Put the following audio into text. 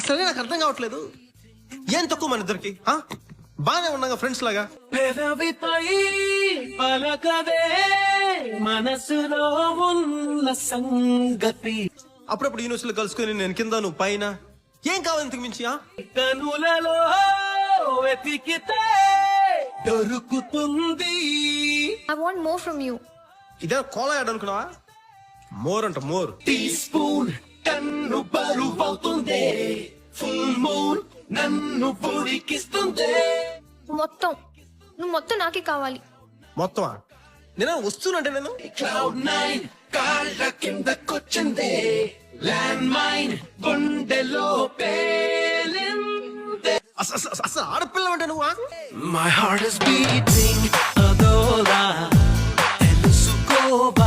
అసలే నాకు అర్థం కావట్లేదు, ఏం తక్కువ మన ఇద్దరికి? బానే ఉన్నాగా ఫ్రెండ్స్ లాగా. పెదవిపై పలకదే మనసులో ఉన్న సంగతి, అప్పుడప్పుడు యూనివర్సిటీలో కలుసుకుని నేను కింద నువ్వు పైన, ఏం కావాలి ఇంతకు మించి? కనులలో వెతికితే దొరుకుతుంది. I want more from you. ఇదే కోలా యాడ్ అనుకున్నావా? మోర్ అంట మోర్. టీ స్పూన్ కన్ను బరువవుతుంది, ఫుల్ మూన్ నన్ను పొడికిస్తుంది. నువ్వు మొత్తం నాకే కావాలి. మొత్తమా? నేను వస్తున్నంటే నేను క్లౌడ్ నైన్ కాళ్ళ కిందకొచ్చింది, ల్యాండ్ మైన్ గుండెలో పేలింది. అసలు ఆడపిల్ల అంటే నువ్వా? My heart is beating అదోలా తెలుసుకోవా.